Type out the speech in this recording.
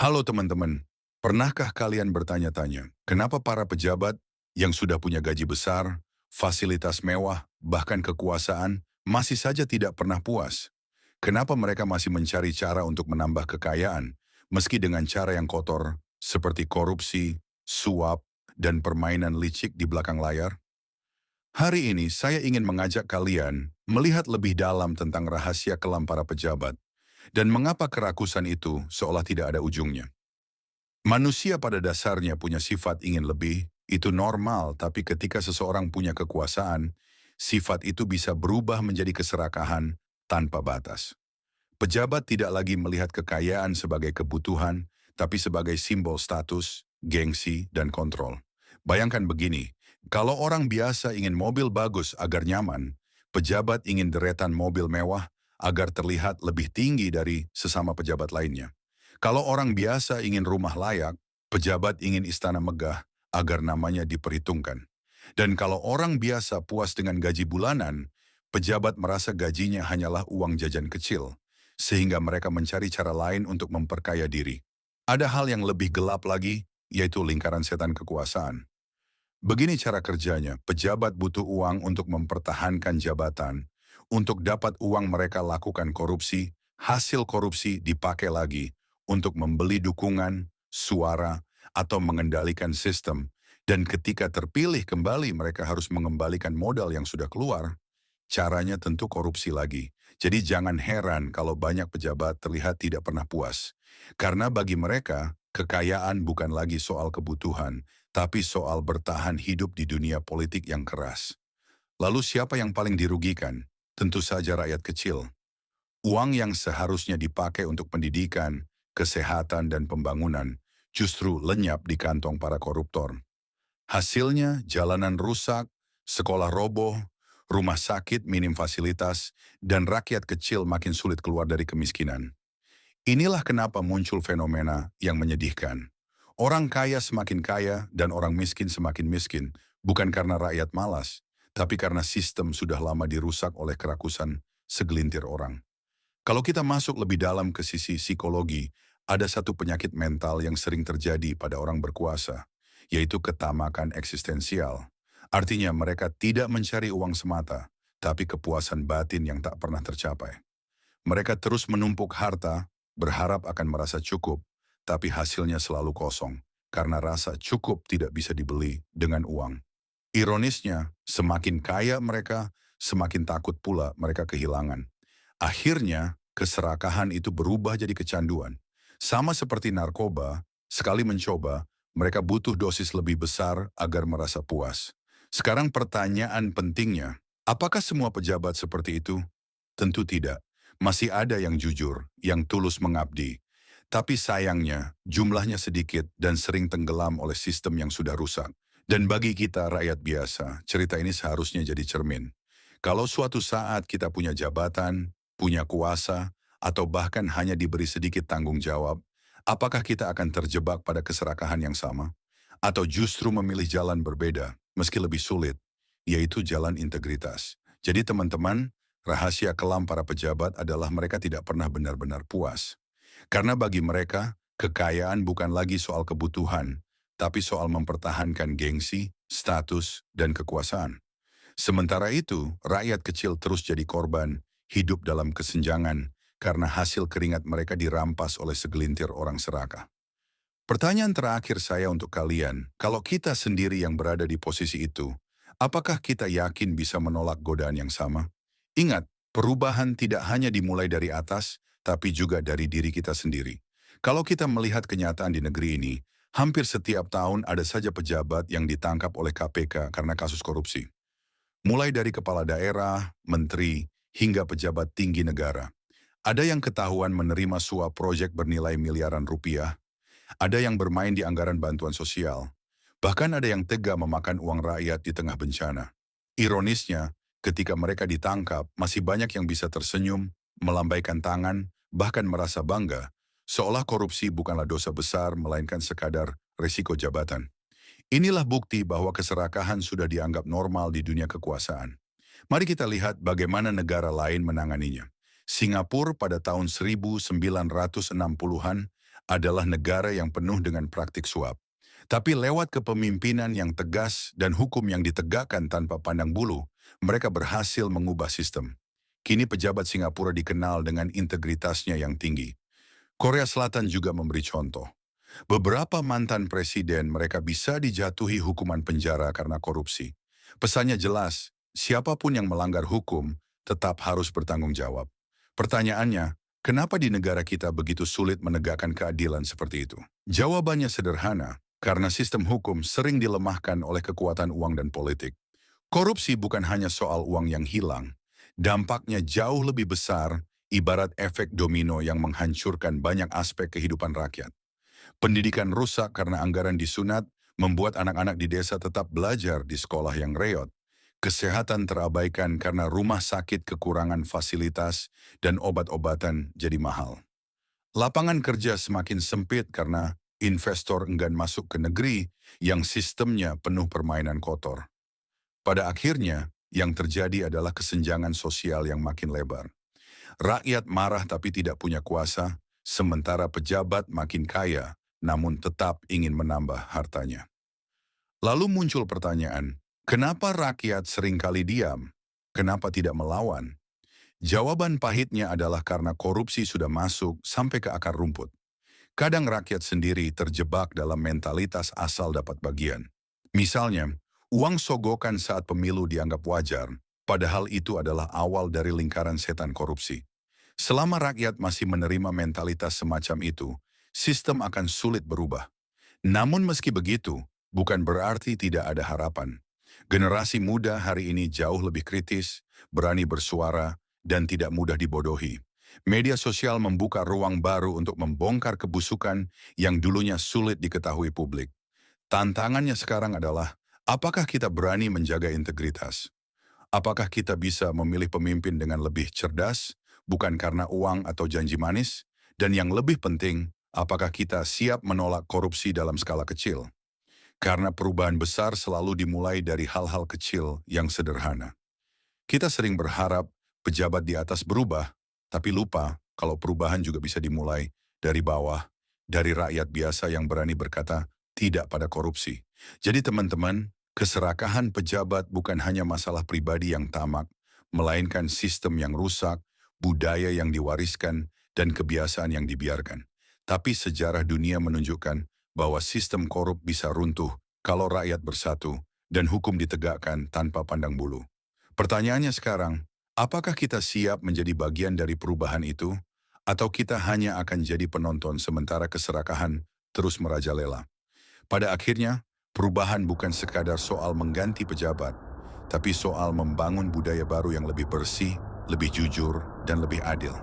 Halo teman-teman, pernahkah kalian bertanya-tanya, kenapa para pejabat yang sudah punya gaji besar, fasilitas mewah, bahkan kekuasaan, masih saja tidak pernah puas? Kenapa mereka masih mencari cara untuk menambah kekayaan, meski dengan cara yang kotor, seperti korupsi, suap, dan permainan licik di belakang layar? Hari ini saya ingin mengajak kalian melihat lebih dalam tentang rahasia kelam para pejabat, dan mengapa kerakusan itu seolah tidak ada ujungnya. Manusia pada dasarnya punya sifat ingin lebih, itu normal, tapi ketika seseorang punya kekuasaan, sifat itu bisa berubah menjadi keserakahan tanpa batas. Pejabat tidak lagi melihat kekayaan sebagai kebutuhan, tapi sebagai simbol status, gengsi, dan kontrol. Bayangkan begini, kalau orang biasa ingin mobil bagus agar nyaman, pejabat ingin deretan mobil mewah agar terlihat lebih tinggi dari sesama pejabat lainnya. Kalau orang biasa ingin rumah layak, pejabat ingin istana megah agar namanya diperhitungkan. Dan kalau orang biasa puas dengan gaji bulanan, pejabat merasa gajinya hanyalah uang jajan kecil, sehingga mereka mencari cara lain untuk memperkaya diri. Ada hal yang lebih gelap lagi, yaitu lingkaran setan kekuasaan. Begini cara kerjanya, pejabat butuh uang untuk mempertahankan jabatan. Untuk dapat uang mereka lakukan korupsi, hasil korupsi dipakai lagi untuk membeli dukungan, suara, atau mengendalikan sistem. Dan ketika terpilih kembali mereka harus mengembalikan modal yang sudah keluar. Caranya tentu korupsi lagi. Jadi jangan heran kalau banyak pejabat terlihat tidak pernah puas. Karena bagi mereka, kekayaan bukan lagi soal kebutuhan, tapi soal bertahan hidup di dunia politik yang keras. Lalu siapa yang paling dirugikan? Tentu saja rakyat kecil. Uang yang seharusnya dipakai untuk pendidikan, kesehatan, dan pembangunan justru lenyap di kantong para koruptor. Hasilnya jalanan rusak, sekolah roboh, rumah sakit minim fasilitas, dan rakyat kecil makin sulit keluar dari kemiskinan. Inilah kenapa muncul fenomena yang menyedihkan. Orang kaya semakin kaya dan orang miskin semakin miskin, bukan karena rakyat malas, tapi karena sistem sudah lama dirusak oleh kerakusan segelintir orang. Kalau kita masuk lebih dalam ke sisi psikologi, ada satu penyakit mental yang sering terjadi pada orang berkuasa, yaitu ketamakan eksistensial. Artinya mereka tidak mencari uang semata, tapi kepuasan batin yang tak pernah tercapai. Mereka terus menumpuk harta, berharap akan merasa cukup, tapi hasilnya selalu kosong, karena rasa cukup tidak bisa dibeli dengan uang. Ironisnya, semakin kaya mereka, semakin takut pula mereka kehilangan. Akhirnya, keserakahan itu berubah jadi kecanduan. Sama seperti narkoba, sekali mencoba, mereka butuh dosis lebih besar agar merasa puas. Sekarang pertanyaan pentingnya, apakah semua pejabat seperti itu? Tentu tidak. Masih ada yang jujur, yang tulus mengabdi. Tapi sayangnya, jumlahnya sedikit dan sering tenggelam oleh sistem yang sudah rusak. Dan bagi kita rakyat biasa, cerita ini seharusnya jadi cermin. Kalau suatu saat kita punya jabatan, punya kuasa, atau bahkan hanya diberi sedikit tanggung jawab, apakah kita akan terjebak pada keserakahan yang sama? Atau justru memilih jalan berbeda, meski lebih sulit, yaitu jalan integritas. Jadi teman-teman, rahasia kelam para pejabat adalah mereka tidak pernah benar-benar puas. Karena bagi mereka, kekayaan bukan lagi soal kebutuhan, tapi soal mempertahankan gengsi, status, dan kekuasaan. Sementara itu, rakyat kecil terus jadi korban, hidup dalam kesenjangan, karena hasil keringat mereka dirampas oleh segelintir orang serakah. Pertanyaan terakhir saya untuk kalian, kalau kita sendiri yang berada di posisi itu, apakah kita yakin bisa menolak godaan yang sama? Ingat, perubahan tidak hanya dimulai dari atas, tapi juga dari diri kita sendiri. Kalau kita melihat kenyataan di negeri ini, hampir setiap tahun ada saja pejabat yang ditangkap oleh KPK karena kasus korupsi. Mulai dari kepala daerah, menteri, hingga pejabat tinggi negara. Ada yang ketahuan menerima suap proyek bernilai miliaran rupiah, ada yang bermain di anggaran bantuan sosial, bahkan ada yang tega memakan uang rakyat di tengah bencana. Ironisnya, ketika mereka ditangkap, masih banyak yang bisa tersenyum, melambaikan tangan, bahkan merasa bangga, seolah korupsi bukanlah dosa besar, melainkan sekadar risiko jabatan. Inilah bukti bahwa keserakahan sudah dianggap normal di dunia kekuasaan. Mari kita lihat bagaimana negara lain menanganinya. Singapura pada tahun 1960-an adalah negara yang penuh dengan praktik suap. Tapi lewat kepemimpinan yang tegas dan hukum yang ditegakkan tanpa pandang bulu, mereka berhasil mengubah sistem. Kini pejabat Singapura dikenal dengan integritasnya yang tinggi. Korea Selatan juga memberi contoh. Beberapa mantan presiden mereka bisa dijatuhi hukuman penjara karena korupsi. Pesannya jelas, siapapun yang melanggar hukum tetap harus bertanggung jawab. Pertanyaannya, kenapa di negara kita begitu sulit menegakkan keadilan seperti itu? Jawabannya sederhana, karena sistem hukum sering dilemahkan oleh kekuatan uang dan politik. Korupsi bukan hanya soal uang yang hilang, dampaknya jauh lebih besar, ibarat efek domino yang menghancurkan banyak aspek kehidupan rakyat. Pendidikan rusak karena anggaran disunat, membuat anak-anak di desa tetap belajar di sekolah yang reot. Kesehatan terabaikan karena rumah sakit kekurangan fasilitas dan obat-obatan jadi mahal. Lapangan kerja semakin sempit karena investor enggan masuk ke negeri yang sistemnya penuh permainan kotor. Pada akhirnya, yang terjadi adalah kesenjangan sosial yang makin lebar. Rakyat marah tapi tidak punya kuasa, sementara pejabat makin kaya namun tetap ingin menambah hartanya. Lalu muncul pertanyaan, kenapa rakyat seringkali diam? Kenapa tidak melawan? Jawaban pahitnya adalah karena korupsi sudah masuk sampai ke akar rumput. Kadang rakyat sendiri terjebak dalam mentalitas asal dapat bagian. Misalnya, uang sogokan saat pemilu dianggap wajar, padahal itu adalah awal dari lingkaran setan korupsi. Selama rakyat masih menerima mentalitas semacam itu, sistem akan sulit berubah. Namun meski begitu, bukan berarti tidak ada harapan. Generasi muda hari ini jauh lebih kritis, berani bersuara, dan tidak mudah dibodohi. Media sosial membuka ruang baru untuk membongkar kebusukan yang dulunya sulit diketahui publik. Tantangannya sekarang adalah, apakah kita berani menjaga integritas? Apakah kita bisa memilih pemimpin dengan lebih cerdas, bukan karena uang atau janji manis? Dan yang lebih penting, apakah kita siap menolak korupsi dalam skala kecil? Karena perubahan besar selalu dimulai dari hal-hal kecil yang sederhana. Kita sering berharap pejabat di atas berubah, tapi lupa kalau perubahan juga bisa dimulai dari bawah, dari rakyat biasa yang berani berkata tidak pada korupsi. Jadi teman-teman, keserakahan pejabat bukan hanya masalah pribadi yang tamak, melainkan sistem yang rusak, budaya yang diwariskan, dan kebiasaan yang dibiarkan. Tapi sejarah dunia menunjukkan bahwa sistem korup bisa runtuh kalau rakyat bersatu dan hukum ditegakkan tanpa pandang bulu. Pertanyaannya sekarang, apakah kita siap menjadi bagian dari perubahan itu? Atau kita hanya akan jadi penonton sementara keserakahan terus merajalela? Pada akhirnya, perubahan bukan sekadar soal mengganti pejabat, tapi soal membangun budaya baru yang lebih bersih, lebih jujur, dan lebih adil.